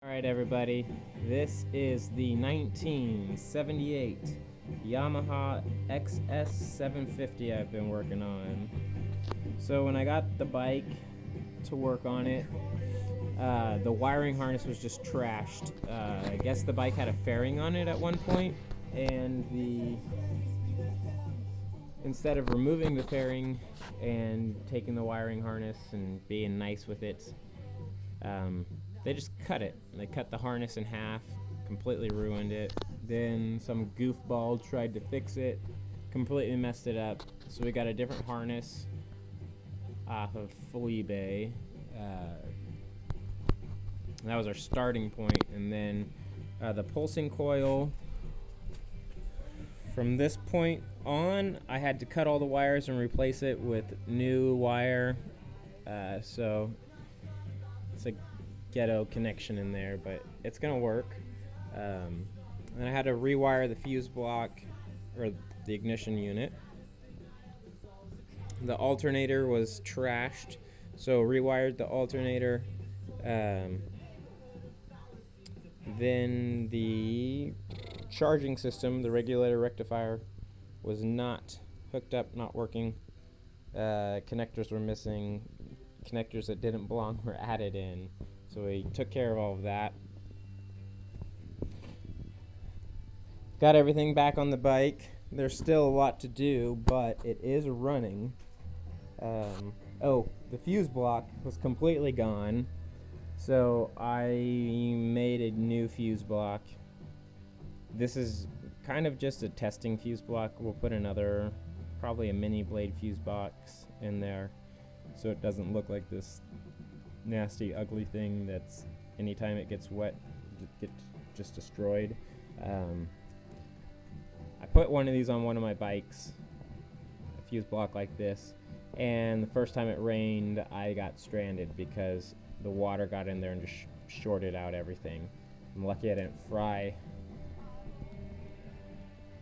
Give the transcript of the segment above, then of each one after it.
Alright everybody, this is the 1978 Yamaha XS750 I've been working on. So when I got the bike to work on it, the wiring harness was just trashed. I guess the bike had a fairing on it at one point, and instead of removing the fairing and taking the wiring harness and being nice with it, they just cut it. They cut the harness in half, completely ruined it. Then some goofball tried to fix it, completely messed it up. So we got a different harness off of full eBay. That was our starting point. And then the pulsing coil. From this point on, I had to cut all the wires and replace it with new wire. So it's a ghetto connection in there, but it's gonna work. And I had to rewire the fuse block, or the ignition unit. The alternator was trashed, so rewired the alternator. Then the charging system, the regulator rectifier, was not hooked up, not working. Connectors were missing. Connectors that didn't belong were added in. So we took care of all of that. Got everything back on the bike. There's still a lot to do, but it is running. The fuse block was completely gone, so I made a new fuse block. This is kind of just a testing fuse block. We'll put another, probably a mini blade fuse box in there, so it doesn't look like this nasty, ugly thing that's, anytime it gets wet, get just destroyed. I put one of these on one of my bikes, a fuse block like this, and the first time it rained, I got stranded because the water got in there and just shorted out everything. I'm lucky I didn't fry.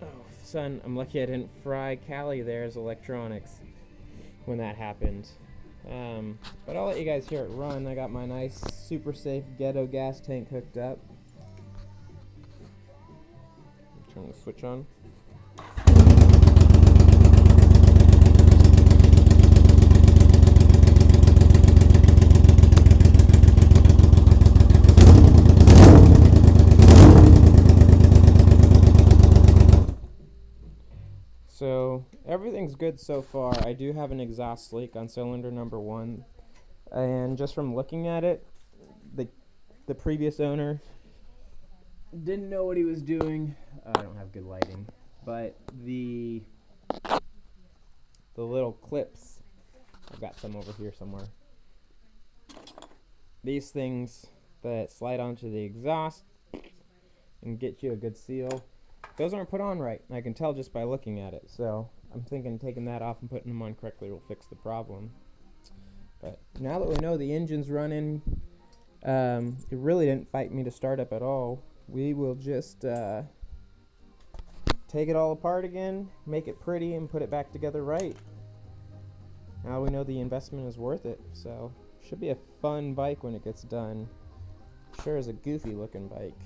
Oh, son, I'm lucky I didn't fry Callie there's electronics when that happened. But I'll let you guys hear it run. I got my nice, super safe ghetto gas tank hooked up. Turn the switch on. So everything's good so far. I do have an exhaust leak on cylinder number 1, and just from looking at it, the previous owner didn't know what he was doing. I don't have good lighting, but the little clips, I've got some over here somewhere. These things that slide onto the exhaust and get you a good seal, those aren't put on right. I can tell just by looking at it. So I'm thinking taking that off and putting them on correctly will fix the problem. But now that we know the engine's running, it really didn't fight me to start up at all. We will just take it all apart again, make it pretty, and put it back together right. Now we know the investment is worth it. So should be a fun bike when it gets done. Sure is a goofy looking bike.